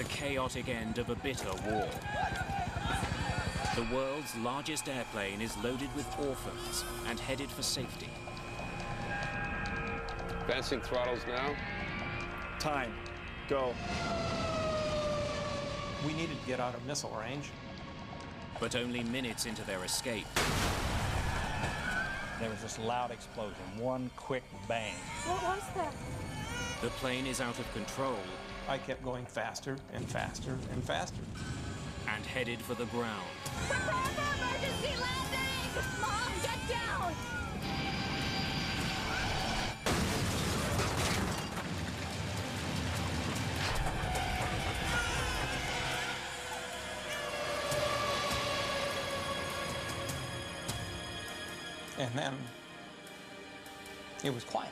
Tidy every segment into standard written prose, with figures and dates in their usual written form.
chaotic end of a bitter war. The world's largest airplane is loaded with orphans and headed for safety. Advancing throttles now. Time. Go. We needed to get out of missile range. But only minutes into their escape, there was this loud explosion, one quick bang. What was that? the plane is out of control I kept going faster and faster and faster. and headed for the ground. Prepare for emergency landing! Mom, get down! And then it was quiet.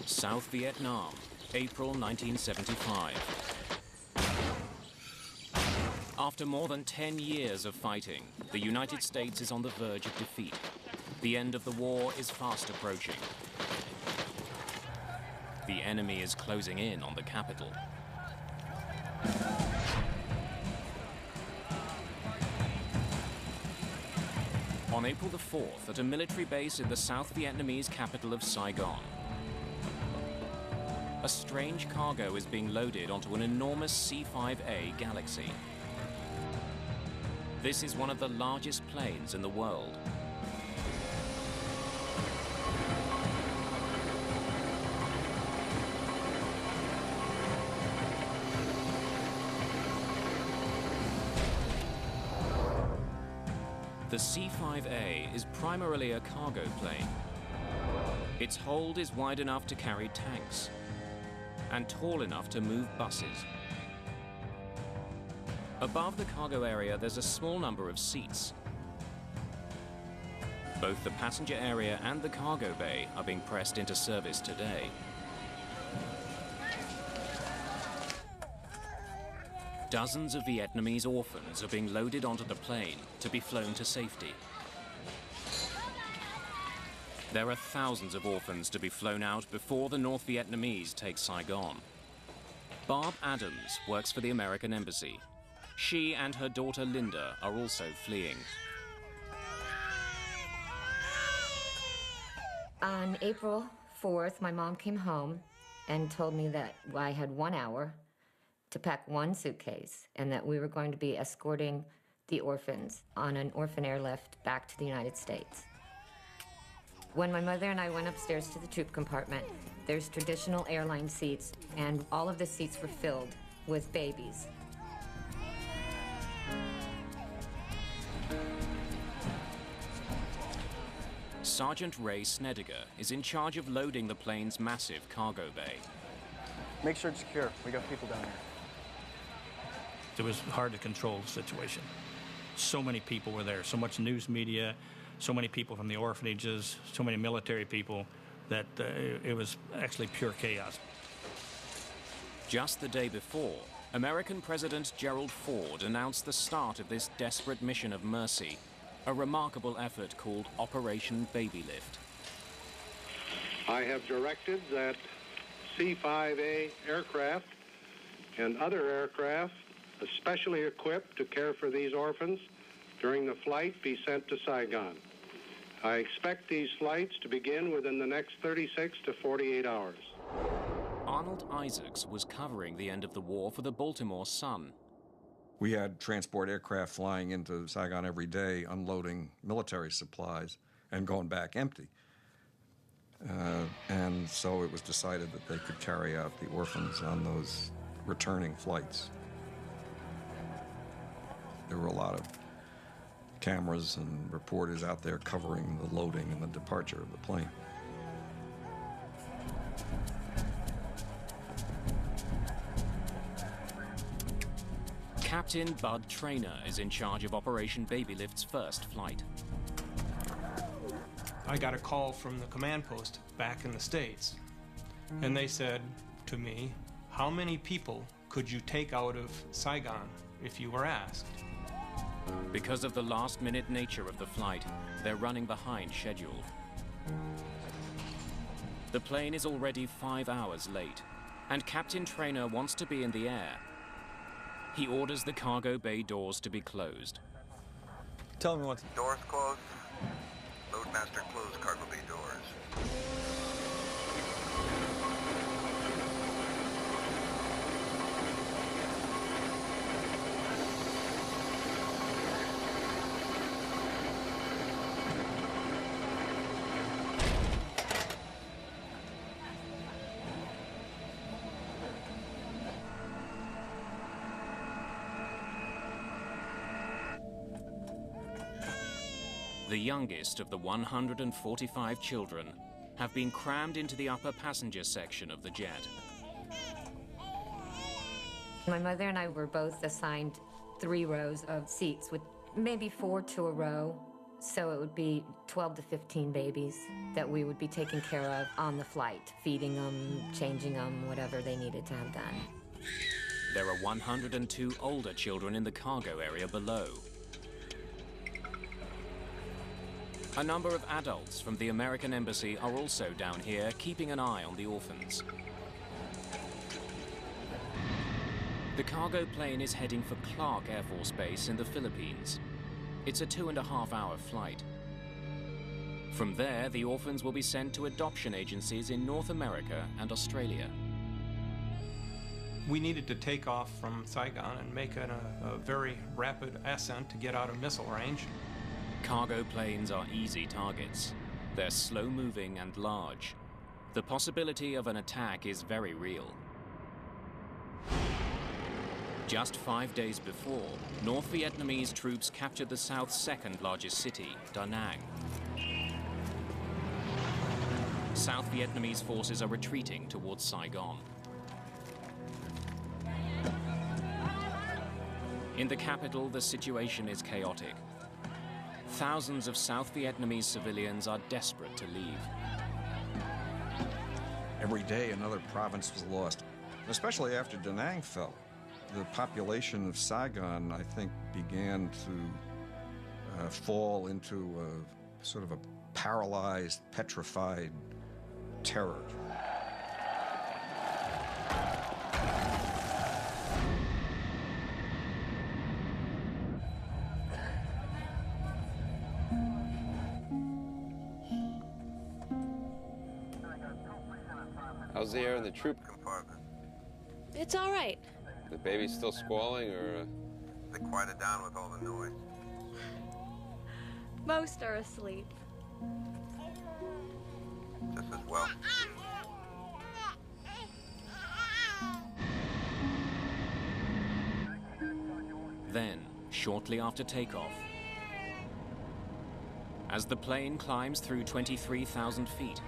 South Vietnam, April 1975. After more than 10 years of fighting, the United States is on the verge of defeat. The end of the war is fast approaching. The enemy is closing in on the capital. On April the 4th, at a military base in the South Vietnamese capital of Saigon, a strange cargo is being loaded onto an enormous C-5A Galaxy. This is one of the largest planes in the world. The C-5A is primarily a cargo plane. Its hold is wide enough to carry tanks and tall enough to move buses. Above the cargo area, there's a small number of seats. Both the passenger area and the cargo bay are being pressed into service today. Dozens of Vietnamese orphans are being loaded onto the plane to be flown to safety. There are thousands of orphans to be flown out before the North Vietnamese take Saigon. Barb Adams works for the American Embassy. She and her daughter Linda are also fleeing. On April 4th, my mom came home and told me that I had 1 hour to pack one suitcase and that we were going to be escorting the orphans on an orphan airlift back to the United States. When my mother and I went upstairs to the troop compartment, there's traditional airline seats, and all of the seats were filled with babies. Sergeant Ray Snediger is in charge of loading the plane's massive cargo bay. Make sure it's secure. We got people down here. It was hard to control the situation. So many people were there, so much news media, so many people from the orphanages, so many military people, that it was actually pure chaos. Just the day before, American President Gerald Ford announced the start of this desperate mission of mercy, a remarkable effort called Operation Baby Lift. I have directed that C-5A aircraft and other aircraft especially equipped to care for these orphans during the flight be sent to Saigon. I expect these flights to begin within the next 36 to 48 hours. Arnold Isaacs was covering the end of the war for the Baltimore Sun. We had transport aircraft flying into Saigon every day, unloading military supplies and going back empty. And so it was decided that they could carry out the orphans on those returning flights. There were a lot of cameras and reporters out there covering the loading and the departure of the plane. Captain Bud Traynor is in charge of Operation Babylift's first flight. I got a call from the command post back in the States, and they said to me, how many people could you take out of Saigon if you were asked? Because of the last-minute nature of the flight, they're running behind schedule. The plane is already 5 hours late, and Captain Traynor wants to be in the air. He orders the cargo bay doors to be closed. Tell me what. Doors closed. Loadmaster closed cargo bay doors. The youngest of the 145 children have been crammed into the upper passenger section of the jet. My mother and I were both assigned 3 rows of seats with maybe 4 to a row. So it would be 12 to 15 babies that we would be taking care of on the flight, feeding them, changing them, whatever they needed to have done. There are 102 older children in the cargo area below. A number of adults from the American Embassy are also down here, keeping an eye on the orphans. The cargo plane is heading for Clark Air Force Base in the Philippines. It's a 2.5-hour flight. From there, the orphans will be sent to adoption agencies in North America and Australia. We needed to take off from Saigon and make a very rapid ascent to get out of missile range. Cargo planes are easy targets. They're slow-moving and large. The possibility of an attack is very real. Just 5 days before, North Vietnamese troops captured the South's second largest city, Da Nang. South Vietnamese forces are retreating towards Saigon. In the capital, the situation is chaotic. Thousands of South Vietnamese civilians are desperate to leave. Every day another province was lost, especially after Da Nang fell. The population of Saigon, I think, began to fall into a sort of a paralyzed, petrified terror. How's the air in the troop? Compartment. It's all right. The baby's still squalling, or? They quieted down with all the noise. Most are asleep. Just as well. Then, shortly after takeoff, as the plane climbs through 23,000 feet,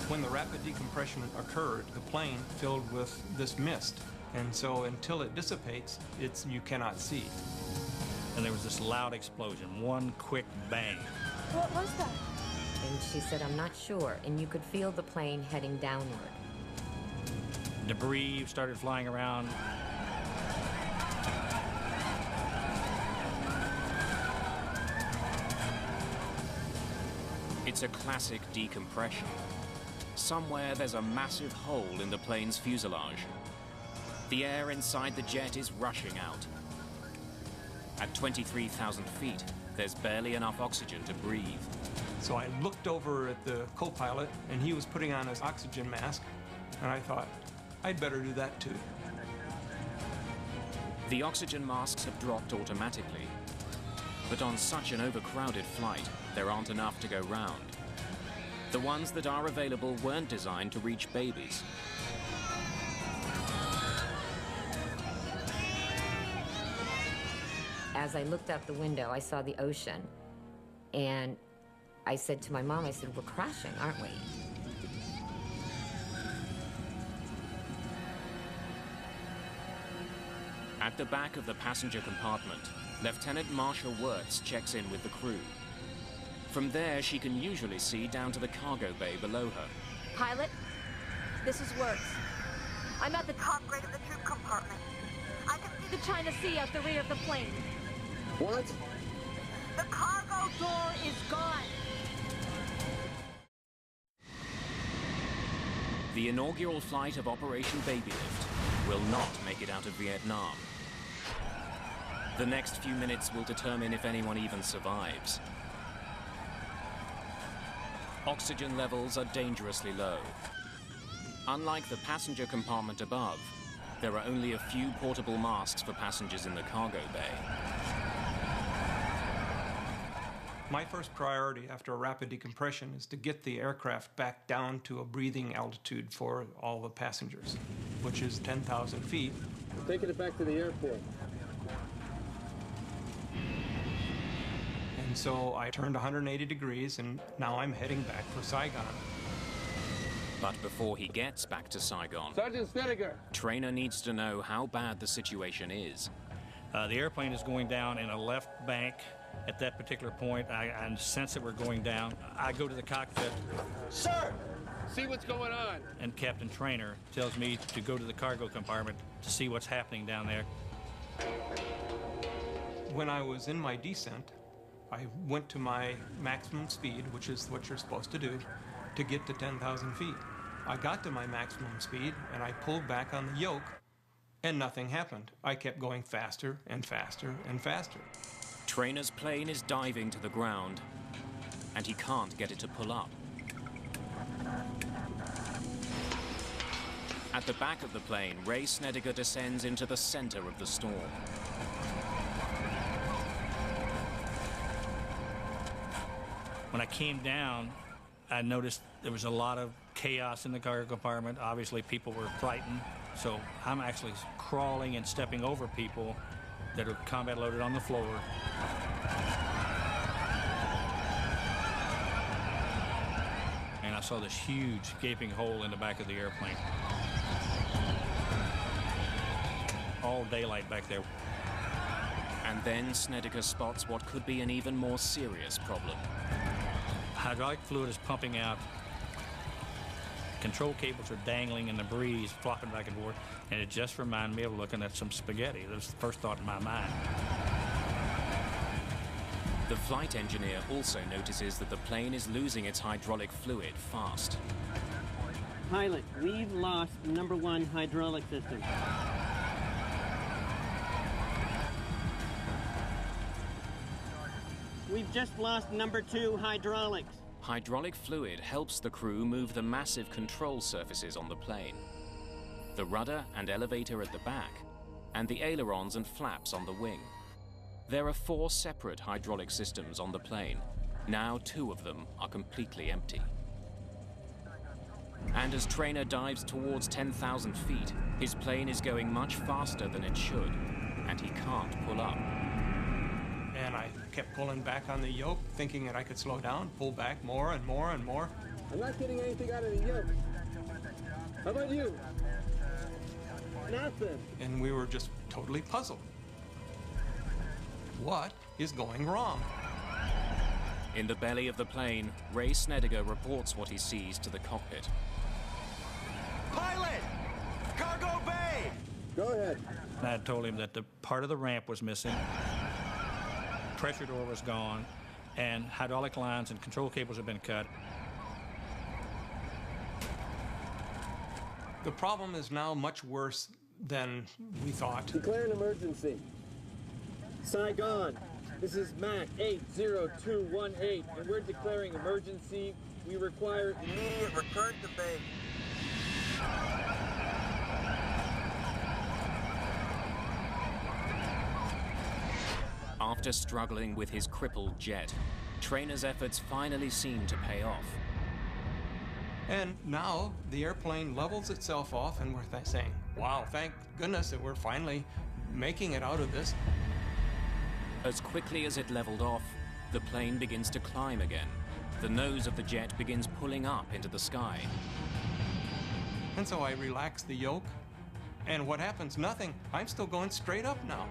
When the rapid decompression occurred, the plane filled with this mist. And so until it dissipates, you cannot see. And there was this loud explosion, one quick bang. What was that? And she said, I'm not sure. And you could feel the plane heading downward. Debris started flying around. it's a classic decompression. Somewhere there's a massive hole in the plane's fuselage. The air inside the jet is rushing out. At 23,000 feet, there's barely enough oxygen to breathe. So I looked over at the co-pilot, and he was putting on his oxygen mask, and I thought, I'd better do that too. The oxygen masks have dropped automatically, but on such an overcrowded flight, there aren't enough to go round. The ones that are available weren't designed to reach babies. As I looked out the window, I saw the ocean, and I said to my mom, I said, we're crashing, aren't we? At the back of the passenger compartment, Lieutenant Marshall Wirtz checks in with the crew. From there, she can usually see down to the cargo bay below her. Pilot, this is Wirtz. I'm at the Top grade of the troop compartment. I can see the China Sea out the rear of the plane. What? the cargo Door is gone. The inaugural flight of Operation Baby Lift will not make it out of Vietnam. The next few minutes will determine if anyone even survives. Oxygen levels are dangerously low. Unlike the passenger compartment above, there are only a few portable masks for passengers in the cargo bay. My first priority after a rapid decompression is to get the aircraft back down to a breathing altitude for all the passengers, which is 10,000 feet. We're taking it back to the airport. And so I turned 180 degrees, and now I'm heading back for Saigon. But before he gets back to Saigon, Sergeant Snedeker. Trainer needs to know how bad the situation is. The airplane is going down in a left bank. At that particular point, I sense that we're going down. I go to the cockpit. Sir! See what's going on. And Captain Trainer tells me to go to the cargo compartment to see what's happening down there. When I was in my descent, I went to my maximum speed, which is what you're supposed to do, to get to 10,000 feet. I got to my maximum speed, and I pulled back on the yoke, and nothing happened. I kept going faster and faster and faster. Trainer's plane is diving to the ground, and he can't get it to pull up. At the back of the plane, Ray Snedeker descends into the center of the storm. When I came down, I noticed there was a lot of chaos in the cargo compartment. Obviously, people were frightened. So I'm actually crawling and stepping over people that are combat loaded on the floor. And I saw this huge gaping hole in the back of the airplane. All daylight back there. And then Snedeker spots what could be an even more serious problem. Hydraulic fluid is pumping out. Control cables are dangling in the breeze, flopping back and forth, and it just reminded me of looking at some spaghetti. That was the first thought in my mind. The flight engineer also notices that the plane is losing its hydraulic fluid fast. Pilot, we've lost number 1 hydraulic system. We've just lost number 2 hydraulics. Hydraulic fluid helps the crew move the massive control surfaces on the plane. The rudder and elevator at the back, and the ailerons and flaps on the wing. There are 4 separate hydraulic systems on the plane. Now 2 of them are completely empty. And as Trainer dives towards 10,000 feet, his plane is going much faster than it should, and he can't pull up. And I kept pulling back on the yoke, thinking that I could slow down, pull back more and more and more. I'm not getting anything out of the yoke. How about you? Nothing. And we were just totally puzzled. What is going wrong? In the belly of the plane, Ray Snedeker reports what he sees to the cockpit. Pilot! Cargo bay! Go ahead. And I had told him that the part of the ramp was missing, pressure door was gone, and hydraulic lines and control cables had been cut. The problem is now much worse than we thought. Declare an emergency. Saigon, this is MAC 80218, and we're declaring emergency. We require immediate return to base. After struggling with his crippled jet, Trainer's efforts finally seem to pay off. And now the airplane levels itself off, and we're saying, wow, thank goodness that we're finally making it out of this. As quickly as it leveled off, the plane begins to climb again. The nose of the jet begins pulling up into the sky. And so I relax the yoke, and what happens? Nothing. I'm still going straight up now.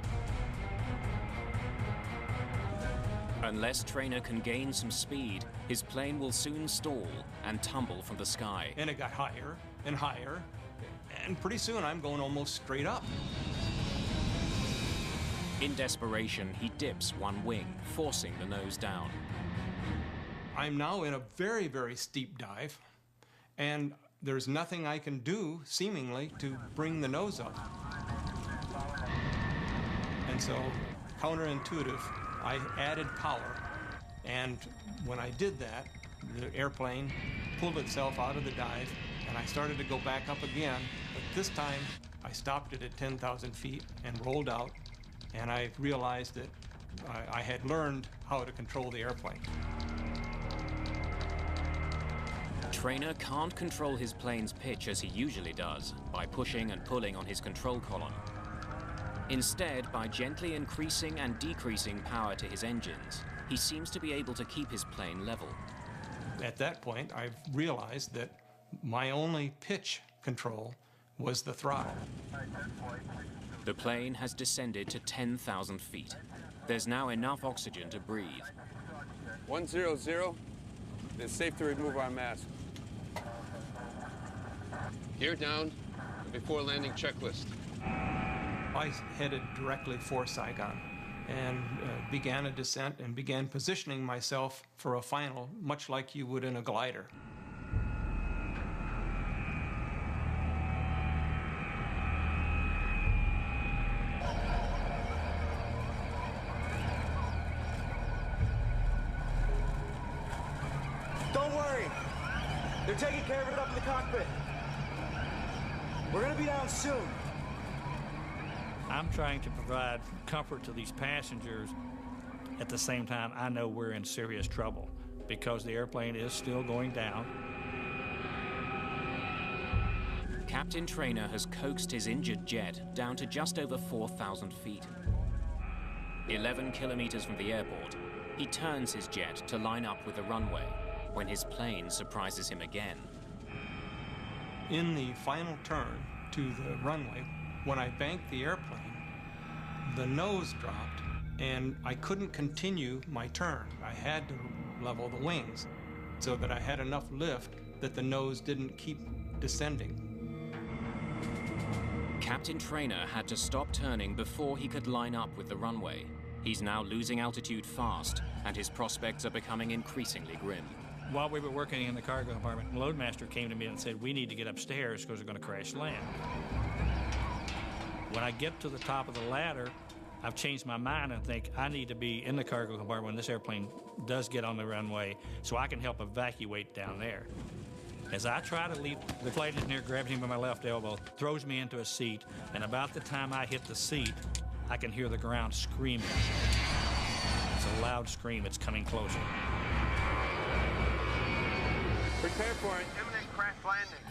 Unless Trainer can gain some speed, his plane will soon stall and tumble from the sky. And it got higher and higher, and pretty soon I'm going almost straight up. In desperation, he dips one wing, forcing the nose down. I'm now in a very, very steep dive, and there's nothing I can do, seemingly, to bring the nose up. And so, counterintuitive, I added power, and when I did that, the airplane pulled itself out of the dive, and I started to go back up again, but this time I stopped it at 10,000 feet and rolled out, and I realized that I had learned how to control the airplane. Trainer can't control his plane's pitch as he usually does, by pushing and pulling on his control column. Instead, by gently increasing and decreasing power to his engines, he seems to be able to keep his plane level. At that point, I've realized that my only pitch control was the throttle. The plane has descended to 10,000 feet. There's now enough oxygen to breathe. 100, it's safe to remove our mask. Gear down, before landing checklist. I headed directly for Saigon and began a descent and began positioning myself for a final, much like you would in a glider. Don't worry. They're taking care of it up in the cockpit. We're gonna be down soon. I'm trying to provide comfort to these passengers. At the same time, I know we're in serious trouble because the airplane is still going down. Captain Trainer has coaxed his injured jet down to just over 4,000 feet. 11 kilometers from the airport, he turns his jet to line up with the runway when his plane surprises him again. In the final turn to the runway, when I banked the airplane, the nose dropped and I couldn't continue my turn. I had to level the wings so that I had enough lift that the nose didn't keep descending. Captain Trainer had to stop turning before he could line up with the runway. He's now losing altitude fast, and his prospects are becoming increasingly grim. While we were working in the cargo compartment, the loadmaster came to me and said, we need to get upstairs because we're going to crash land. When I get to the top of the ladder, I've changed my mind and think I need to be in the cargo compartment when this airplane does get on the runway so I can help evacuate down there. As I try to leave, the flight engineer grabs me by my left elbow, throws me into a seat, and about the time I hit the seat, I can hear the ground screaming. It's a loud scream. It's coming closer. Prepare for an imminent crash landing.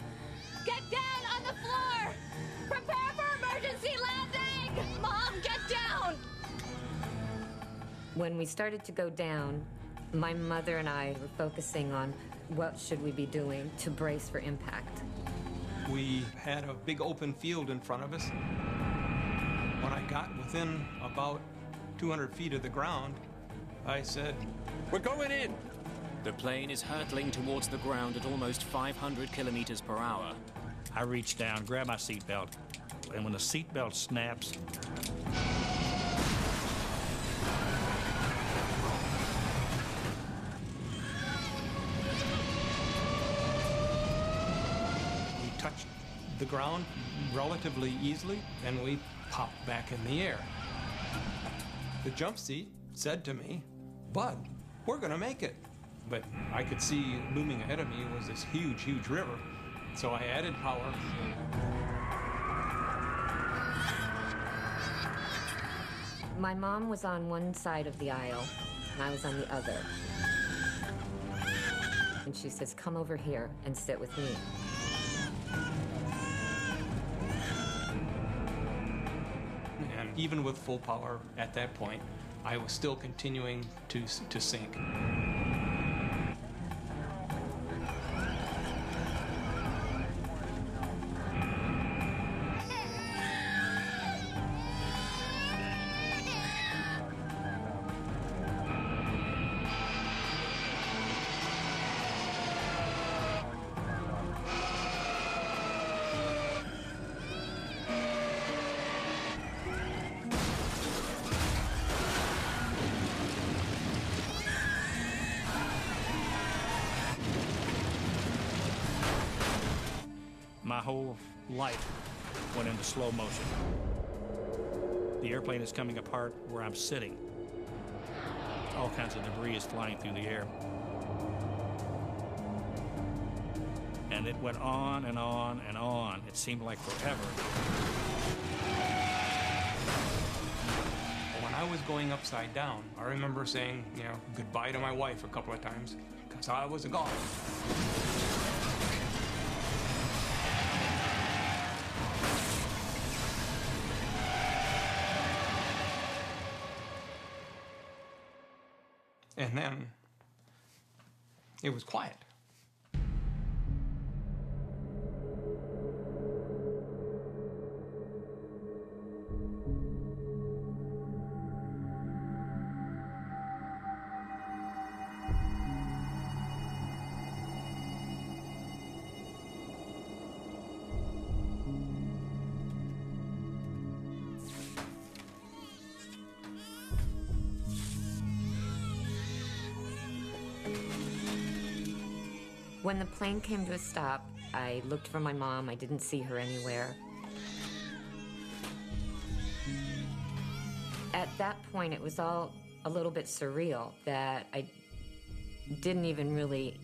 Get down on the floor! Prepare for emergency landing! Mom, get down! When we started to go down, my mother and I were focusing on what should we be doing to brace for impact. We had a big open field in front of us. When I got within about 200 feet of the ground, I said, "We're going in!" The plane is hurtling towards the ground at almost 500 kilometers per hour. I reach down, grab my seatbelt, and when the seatbelt snaps, we touched the ground relatively easily, and we popped back in the air. The jump seat said to me, "Bud, we're gonna make it." But I could see looming ahead of me was this huge, huge river. So I added power. My mom was on one side of the aisle, and I was on the other. And she says, come over here and sit with me. And even with full power at that point, I was still continuing to sink. My whole life went into slow motion. The airplane is coming apart where I'm sitting. All kinds of debris is flying through the air. And it went on and on and on. It seemed like forever. When I was going upside down, I remember saying, goodbye to my wife a couple of times, because I was a goner. And then it was quiet. When the plane came to a stop, I looked for my mom. I didn't see her anywhere. At that point, it was all a little bit surreal that I didn't even really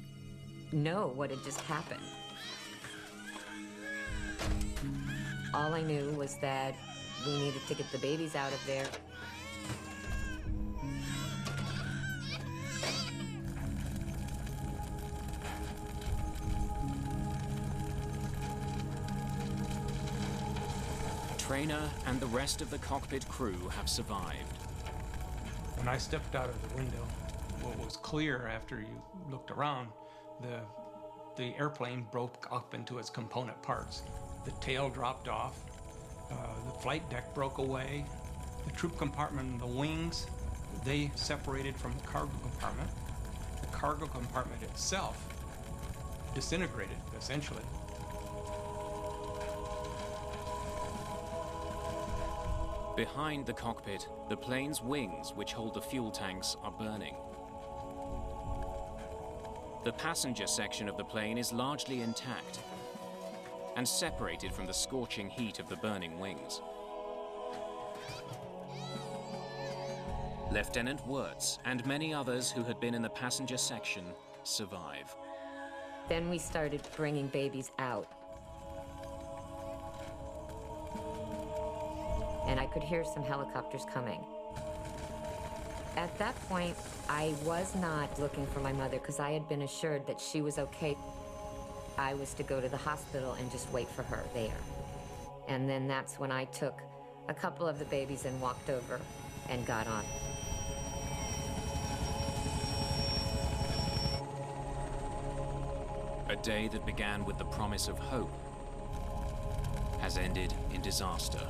know what had just happened. All I knew was that we needed to get the babies out of there. Trainer and the rest of the cockpit crew have survived. When I stepped out of the window, what was clear after you looked around, the airplane broke up into its component parts. The tail dropped off, the flight deck broke away, the troop compartment and the wings, they separated from the cargo compartment. The cargo compartment itself disintegrated, essentially. Behind the cockpit, the plane's wings, which hold the fuel tanks, are burning. The passenger section of the plane is largely intact and separated from the scorching heat of the burning wings. Lieutenant Wirtz and many others who had been in the passenger section survive. Then we started bringing babies out. And I could hear some helicopters coming. At that point, I was not looking for my mother because I had been assured that she was okay. I was to go to the hospital and just wait for her there. And then that's when I took a couple of the babies and walked over and got on. A day that began with the promise of hope has ended in disaster.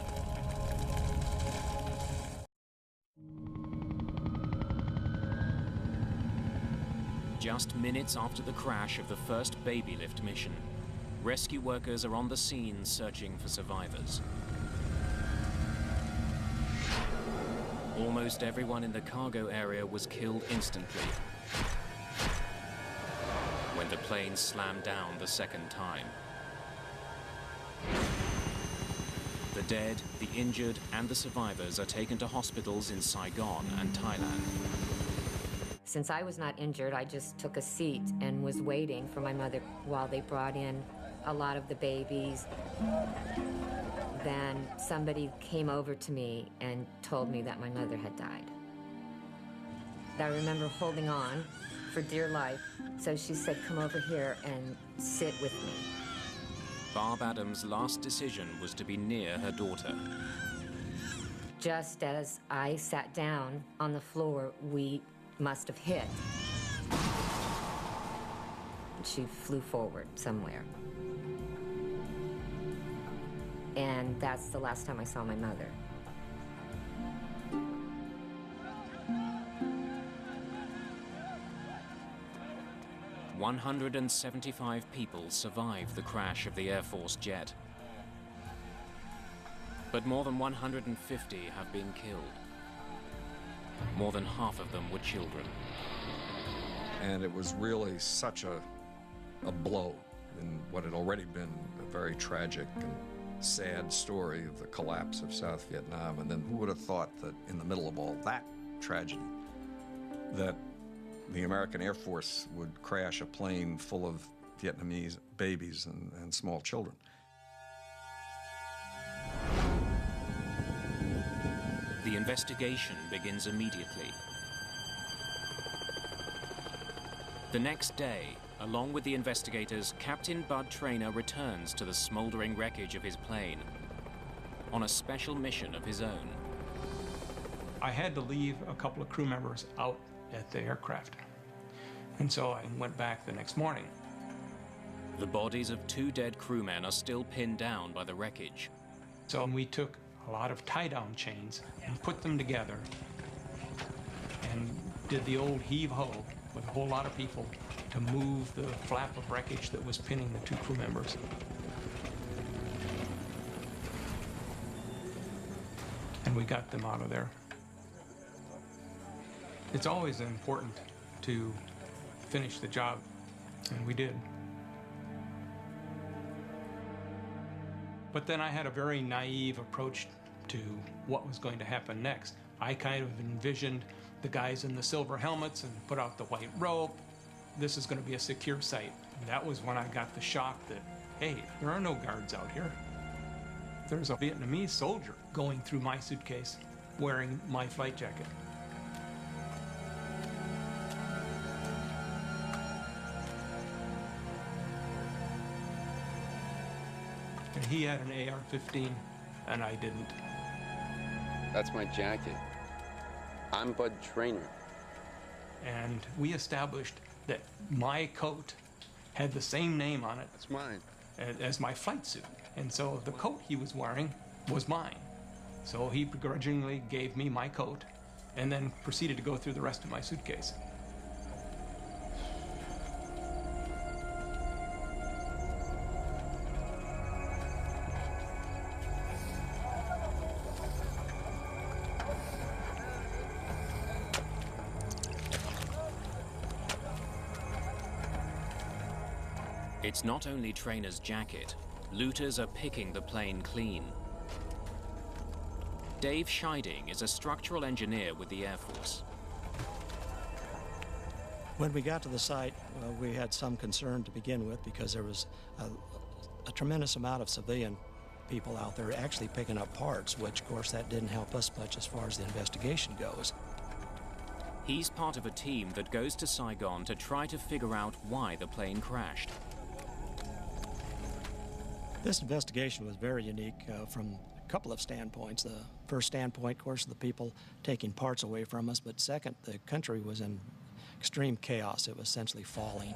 Just minutes after the crash of the first baby lift mission, rescue workers are on the scene searching for survivors. Almost everyone in the cargo area was killed instantly when the plane slammed down the second time. The dead, the injured, and the survivors are taken to hospitals in Saigon and Thailand. Since I was not injured, I just took a seat and was waiting for my mother while they brought in a lot of the babies. Then somebody came over to me and told me that my mother had died. I remember holding on for dear life. So she said, come over here and sit with me. Barb Adams' last decision was to be near her daughter. Just as I sat down on the floor, we must have hit. She flew forward somewhere. And that's the last time I saw my mother. "175 people survived the crash of the Air Force jet. But more than 150 have been killed. More than half of them were children. And it was really such a blow in what had already been a very tragic and sad story of the collapse of South Vietnam. And then who would have thought that in the middle of all that tragedy, that the American Air Force would crash a plane full of Vietnamese babies and small children. The investigation begins immediately. The next day, along with the investigators, Captain Bud Traynor returns to the smoldering wreckage of his plane on a special mission of his own. I had to leave a couple of crew members out at the aircraft. And so I went back the next morning. The bodies of 2 dead crewmen are still pinned down by the wreckage. So we took a lot of tie-down chains and put them together and did the old heave-ho with a whole lot of people to move the flap of wreckage that was pinning the 2 crew members. And we got them out of there. It's always important to finish the job, and we did. But then I had a very naive approach to what was going to happen next. I kind of envisioned the guys in the silver helmets and put out the white rope. This is going to be a secure site. And that was when I got the shock that, hey, there are no guards out here. There's a Vietnamese soldier going through my suitcase wearing my flight jacket. And he had an AR-15, and I didn't. That's my jacket. I'm Bud Traynor. And we established that my coat had the same name on it. That's mine. As my flight suit. And so the coat he was wearing was mine. So he begrudgingly gave me my coat and then proceeded to go through the rest of my suitcase. It's not only Traynor's jacket. Looters are picking the plane clean. Dave Scheiding is a structural engineer with the Air Force. When we got to the site, we had some concern to begin with because there was a tremendous amount of civilian people out there actually picking up parts, which, of course, that didn't help us much as far as the investigation goes. He's part of a team that goes to Saigon to try to figure out why the plane crashed. This investigation was very unique from a couple of standpoints. The first standpoint, of course, the people taking parts away from us, but second, the country was in extreme chaos. It was essentially falling.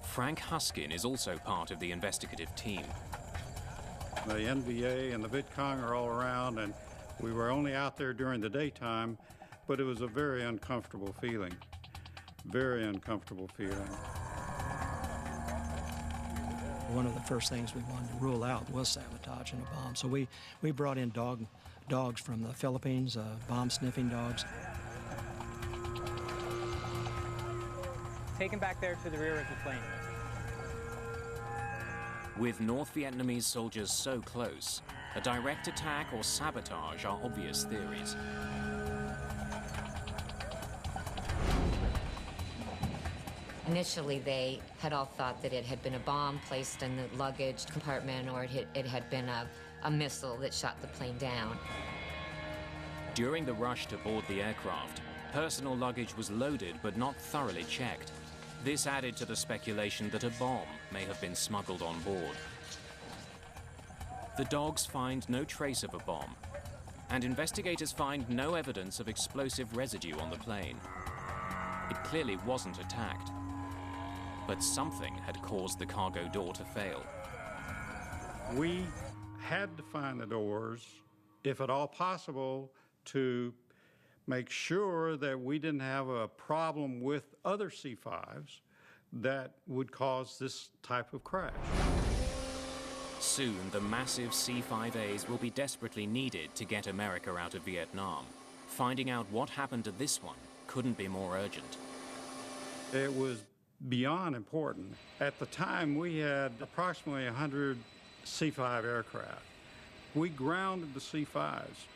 Frank Huskin is also part of the investigative team. The NVA and the VidCong are all around, and we were only out there during the daytime, but it was a very uncomfortable feeling. Very uncomfortable feeling. One of the first things we wanted to rule out was sabotage and a bomb. So we brought in dogs from the Philippines, bomb-sniffing dogs. Take him back there to the rear of the plane. With North Vietnamese soldiers so close, a direct attack or sabotage are obvious theories. Initially, they had all thought that it had been a bomb placed in the luggage compartment, or it had been a missile that shot the plane down. During the rush to board the aircraft, Personal luggage was loaded but not thoroughly checked. This added to the speculation that a bomb may have been smuggled on board. The dogs find no trace of a bomb, and investigators find no evidence of explosive residue on the plane. It clearly wasn't attacked, but something had caused the cargo door to fail. We had to find the doors, if at all possible, to make sure that we didn't have a problem with other C-5s that would cause this type of crash. Soon, the massive C-5As will be desperately needed to get America out of Vietnam. Finding out what happened to this one couldn't be more urgent. It was beyond important. At the time, we had approximately 100 C-5 aircraft. We grounded the C-5s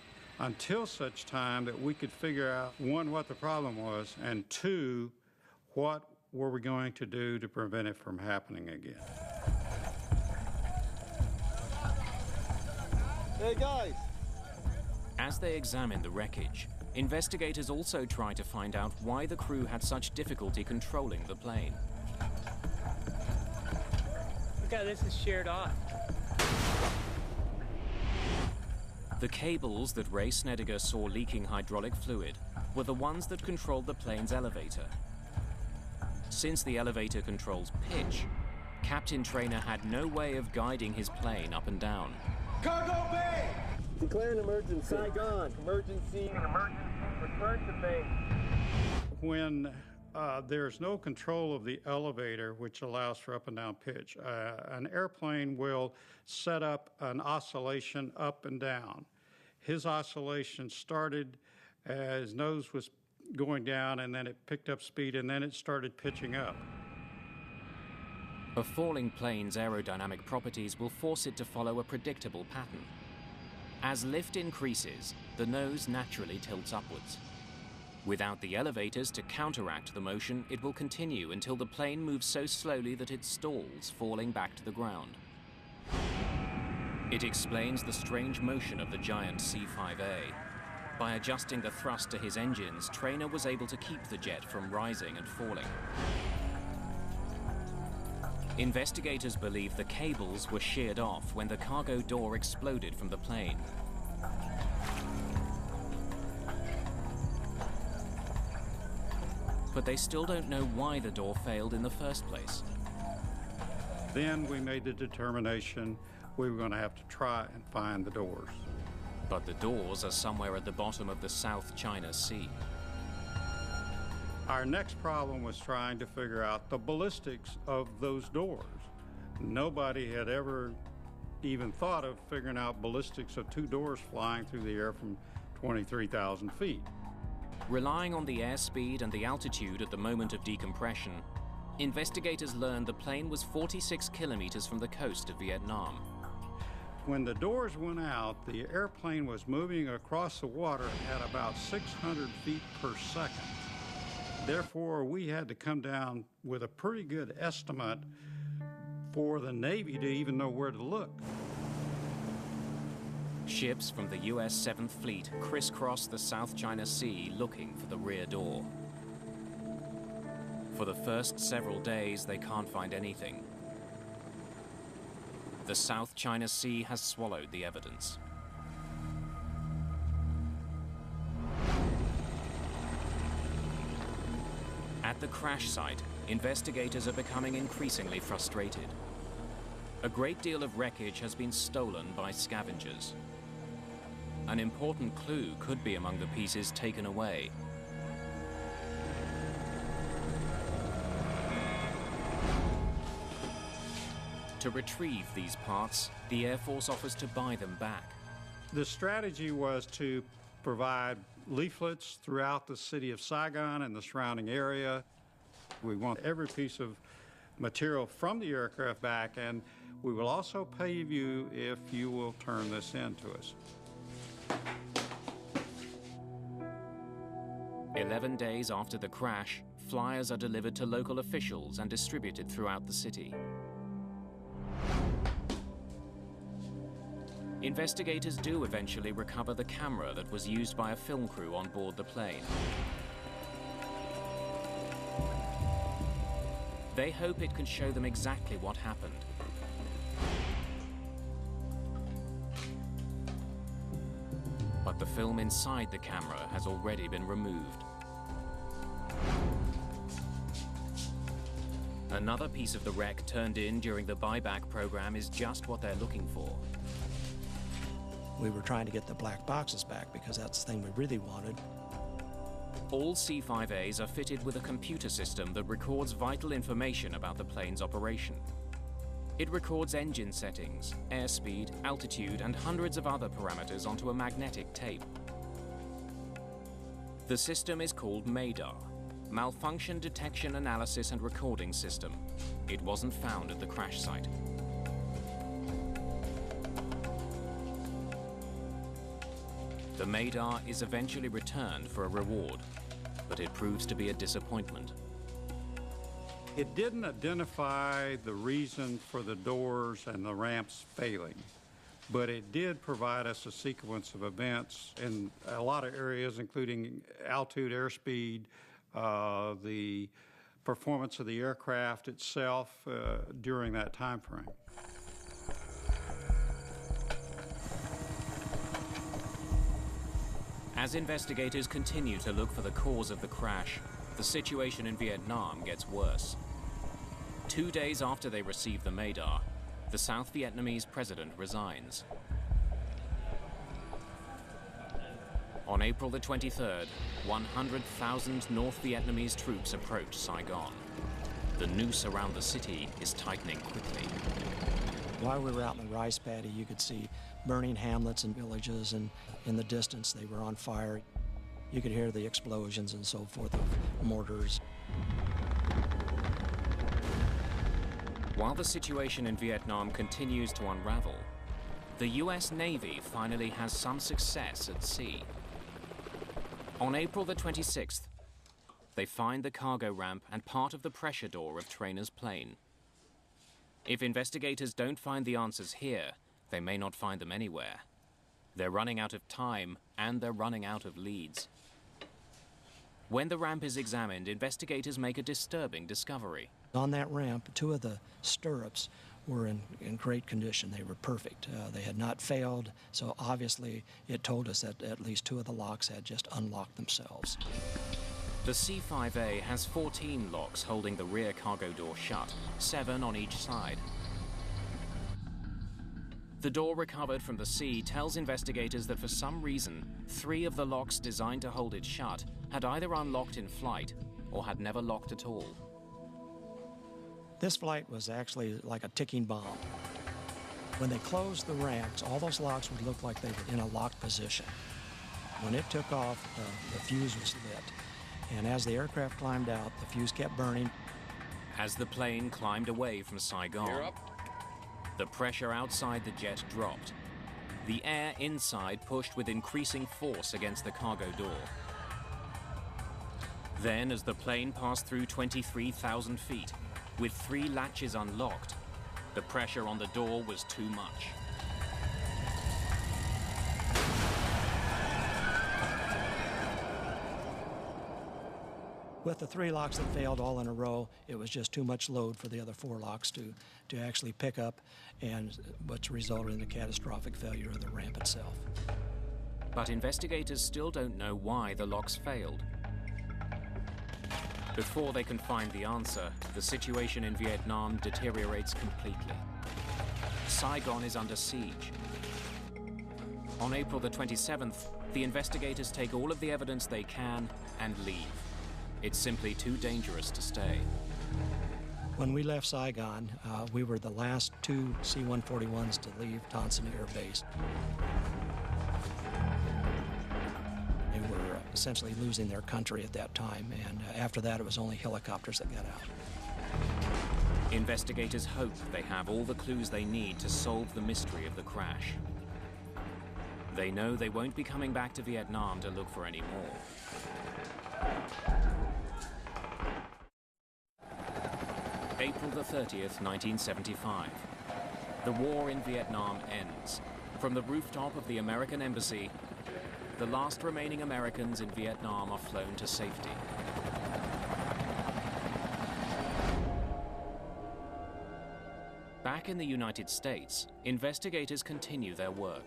until such time that we could figure out, one, what the problem was, and two, what were we going to do to prevent it from happening again. Hey, guys! As they examine the wreckage, investigators also try to find out why the crew had such difficulty controlling the plane. Look how this is sheared off. The cables that Ray Snediger saw leaking hydraulic fluid were the ones that controlled the plane's elevator. Since the elevator controls pitch, Captain Trainer had no way of guiding his plane up and down. Cargo bay! Declare an emergency. Saigon. Emergency. Return to base. When there's no control of the elevator, which allows for up and down pitch, an airplane will set up an oscillation up and down. His oscillation started as nose was going down, and then it picked up speed, and then it started pitching up. A falling plane's aerodynamic properties will force it to follow a predictable pattern. As lift increases, the nose naturally tilts upwards. Without the elevators to counteract the motion, it will continue until the plane moves so slowly that it stalls, falling back to the ground. It explains the strange motion of the giant C-5A. By adjusting the thrust to his engines, Trainer was able to keep the jet from rising and falling. Investigators believe the cables were sheared off when the cargo door exploded from the plane. But they still don't know why the door failed in the first place. Then we made the determination we were going to have to try and find the doors. But the doors are somewhere at the bottom of the South China Sea. Our next problem was trying to figure out the ballistics of those doors. Nobody had ever even thought of figuring out ballistics of two doors flying through the air from 23,000 feet. Relying on the airspeed and the altitude at the moment of decompression, investigators learned the plane was 46 kilometers from the coast of Vietnam. When the doors went out, the airplane was moving across the water at about 600 feet per second. Therefore, we had to come down with a pretty good estimate for the Navy to even know where to look. Ships from the U.S. 7th Fleet crisscross the South China Sea looking for the rear door. For the first several days, they can't find anything. The South China Sea has swallowed the evidence. At the crash site, investigators are becoming increasingly frustrated. A great deal of wreckage has been stolen by scavengers. An important clue could be among the pieces taken away. To retrieve these parts, the Air Force offers to buy them back. The strategy was to provide leaflets throughout the city of Saigon and the surrounding area. We want every piece of material from the aircraft back, and we will also pay you if you will turn this in to us. 11 days after the crash, flyers are delivered to local officials and distributed throughout the city. Investigators do eventually recover the camera that was used by a film crew on board the plane. They hope it can show them exactly what happened. But the film inside the camera has already been removed. Another piece of the wreck turned in during the buyback program is just what they're looking for. We were trying to get the black boxes back because that's the thing we really wanted. All C-5As are fitted with a computer system that records vital information about the plane's operation. It records engine settings, airspeed, altitude, and hundreds of other parameters onto a magnetic tape. The system is called MADAR, Malfunction Detection Analysis and Recording System. It wasn't found at the crash site. The MADAR is eventually returned for a reward, but it proves to be a disappointment. It didn't identify the reason for the doors and the ramps failing, but it did provide us a sequence of events in a lot of areas, including altitude, airspeed, the performance of the aircraft itself during that time frame. As investigators continue to look for the cause of the crash, the situation in Vietnam gets worse. 2 days after they receive the MADAR, the South Vietnamese president resigns. On April the 23rd, 100,000 North Vietnamese troops approach Saigon. The noose around the city is tightening quickly. While we were out in the rice paddy, you could see burning hamlets and villages, and in the distance they were on fire. You could hear the explosions and so forth of mortars. While the situation in Vietnam continues to unravel, the US Navy finally has some success at sea. On April the 26th, they find the cargo ramp and part of the pressure door of Trainor's plane. If investigators don't find the answers here, they may not find them anywhere. They're running out of time, and they're running out of leads. When the ramp is examined, investigators make a disturbing discovery. On that ramp, 2 of the stirrups were in great condition. They were perfect. They had not failed, so obviously it told us that at least 2 of the locks had just unlocked themselves. The C-5A has 14 locks holding the rear cargo door shut, 7 on each side. The door recovered from the sea tells investigators that for some reason, 3 of the locks designed to hold it shut had either unlocked in flight or had never locked at all. This flight was actually like a ticking bomb. When they closed the ramps, all those locks would look like they were in a locked position. When it took off, the fuse was lit. And as the aircraft climbed out, the fuse kept burning. As the plane climbed away from Saigon, the pressure outside the jet dropped. The air inside pushed with increasing force against the cargo door. Then, as the plane passed through 23,000 feet, with 3 latches unlocked, the pressure on the door was too much. With the 3 locks that failed all in a row, it was just too much load for the other 4 locks to actually pick up, and what's resulted in a catastrophic failure of the ramp itself. But investigators still don't know why the locks failed. Before they can find the answer, the situation in Vietnam deteriorates completely. Saigon is under siege. On April the 27th, the investigators take all of the evidence they can and leave. It's simply too dangerous to stay. When we left Saigon, we were the last 2 C-141s to leave Tonson Air Base. They were essentially losing their country at that time, and after that it was only helicopters that got out. Investigators hope they have all the clues they need to solve the mystery of the crash. They know they won't be coming back to Vietnam to look for any more. April the 30th, 1975. The war in Vietnam ends. From the rooftop of the American Embassy, the last remaining Americans in Vietnam are flown to safety. Back in the United States, investigators continue their work.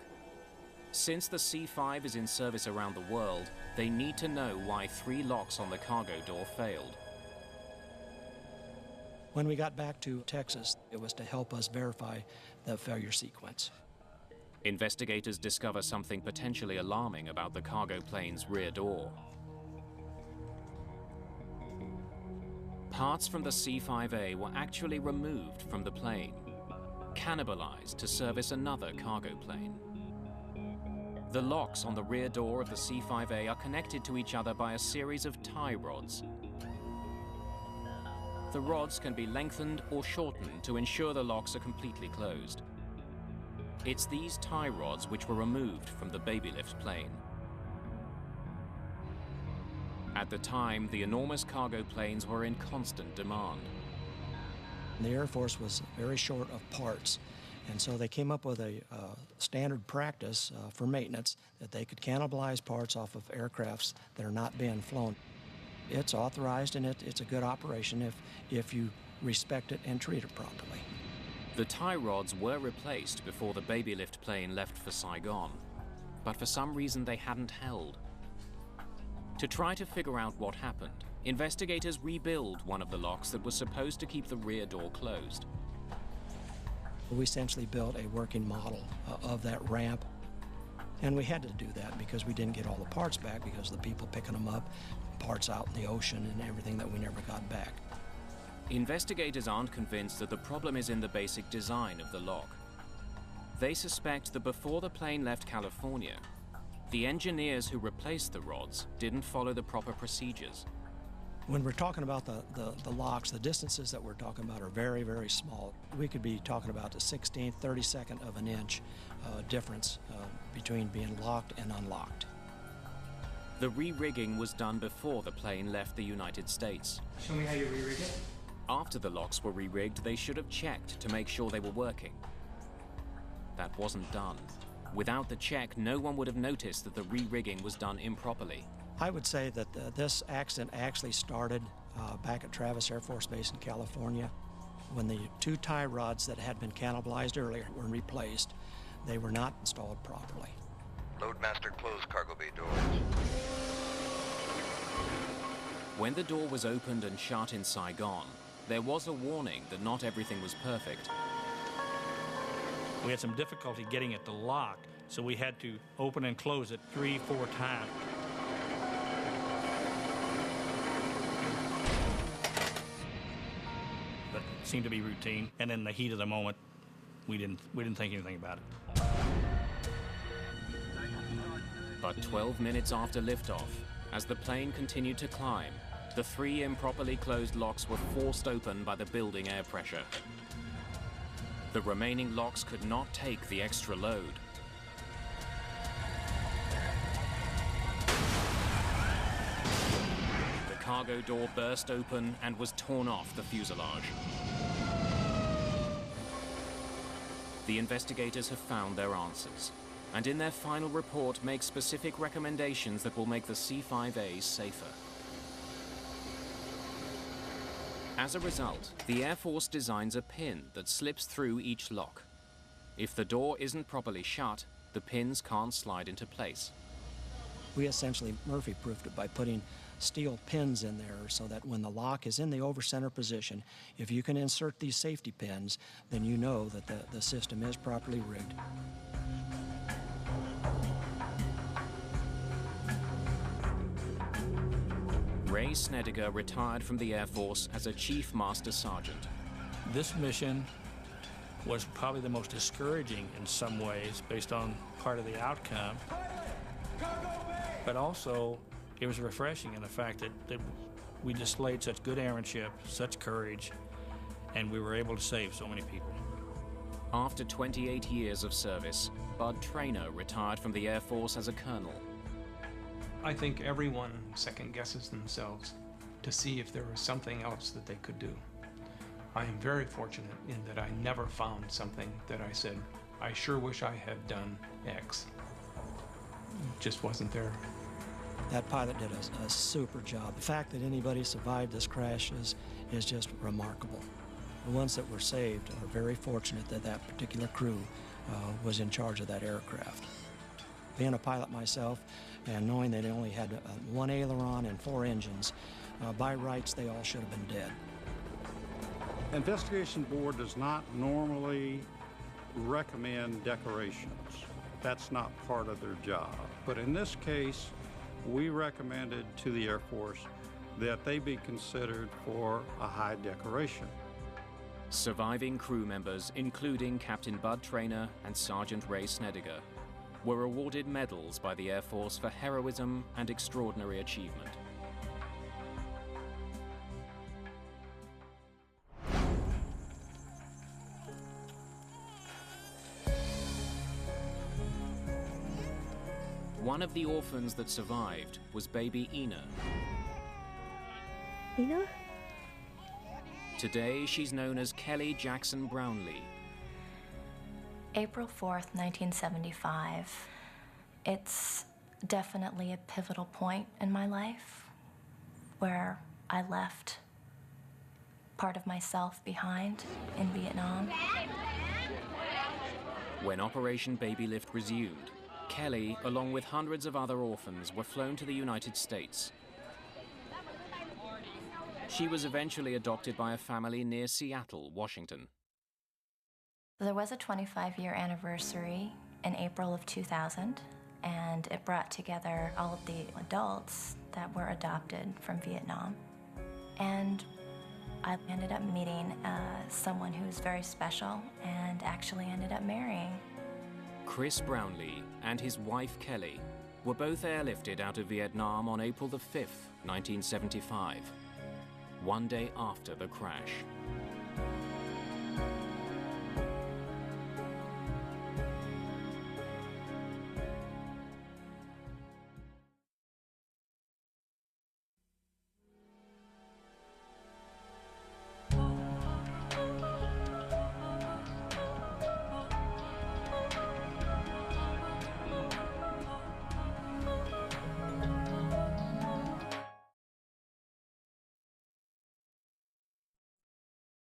Since the C5 is in service around the world, they need to know why 3 locks on the cargo door failed. When we got back to Texas, it was to help us verify the failure sequence. Investigators discover something potentially alarming about the cargo plane's rear door. Parts from the C5A were actually removed from the plane, cannibalized to service another cargo plane. The locks on the rear door of the C5A are connected to each other by a series of tie rods. The rods can be lengthened or shortened to ensure the locks are completely closed. It's these tie rods which were removed from the baby-lift plane. At the time, the enormous cargo planes were in constant demand. The Air Force was very short of parts, and so they came up with a standard practice for maintenance that they could cannibalize parts off of aircrafts that are not being flown. It's authorized and it's a good operation if you respect it and treat it properly. The tie rods were replaced before the baby-lift plane left for Saigon, but for some reason they hadn't held. To try to figure out what happened, investigators rebuild one of the locks that was supposed to keep the rear door closed. We essentially built a working model of that ramp, and we had to do that because we didn't get all the parts back because of the people picking them up, parts out in the ocean and everything that we never got back. Investigators aren't convinced that the problem is in the basic design of the lock. They suspect that before the plane left California, the engineers who replaced the rods didn't follow the proper procedures. When we're talking about the locks, the distances that we're talking about are very, very small. We could be talking about the 16th, 32nd of an inch difference between being locked and unlocked. The re-rigging was done before the plane left the United States. Show me how you re-rig it. After the locks were re-rigged, they should have checked to make sure they were working. That wasn't done. Without the check, no one would have noticed that the re-rigging was done improperly. I would say that this accident actually started back at Travis Air Force Base in California. When the 2 tie rods that had been cannibalized earlier were replaced, they were not installed properly. Loadmaster, close cargo bay doors. When the door was opened and shut in Saigon, there was a warning that not everything was perfect. We had some difficulty getting it to lock, so we had to open and close it 3-4 times. But it seemed to be routine, and in the heat of the moment, we didn't think anything about it. But 12 minutes after liftoff, as the plane continued to climb, the 3 improperly closed locks were forced open by the building air pressure. The remaining locks could not take the extra load. The cargo door burst open and was torn off the fuselage. The investigators have found their answers, and in their final report make specific recommendations that will make the C5A safer. As a result, the Air Force designs a pin that slips through each lock. If the door isn't properly shut, the pins can't slide into place. We essentially Murphy-proofed it by putting steel pins in there so that when the lock is in the over-center position, if you can insert these safety pins, then you know that the system is properly rigged. Ray Snediger retired from the Air Force as a Chief Master Sergeant. This mission was probably the most discouraging in some ways based on part of the outcome, but also it was refreshing in the fact that we displayed such good airmanship, such courage, and we were able to save so many people. After 28 years of service, Bud Traynor retired from the Air Force as a colonel. I think everyone second guesses themselves to see if there was something else that they could do. I am very fortunate in that I never found something that I said, I sure wish I had done X. It just wasn't there. That pilot did a super job. The fact that anybody survived this crash is just remarkable. The ones that were saved are very fortunate that that particular crew was in charge of that aircraft. Being a pilot myself and knowing they only had one aileron and 4 engines, by rights they all should have been dead. Investigation Board does not normally recommend decorations. That's not part of their job. But in this case, we recommended to the Air Force that they be considered for a high decoration. Surviving crew members, including Captain Bud Traynor and Sergeant Ray Snediger, were awarded medals by the Air Force for heroism and extraordinary achievement. One of the orphans that survived was baby Ina. Ina? Today, she's known as Kelly Jackson Brownlee. April 4th, 1975. It's definitely a pivotal point in my life where I left part of myself behind in Vietnam. When Operation Baby Lift resumed, Kelly, along with hundreds of other orphans, were flown to the United States. She was eventually adopted by a family near Seattle, Washington. There was a 25-year anniversary in April of 2000, and it brought together all of the adults that were adopted from Vietnam. And I ended up meeting someone who was very special and actually ended up marrying. Chris Brownlee and his wife Kelly were both airlifted out of Vietnam on April the 5th, 1975, one day after the crash.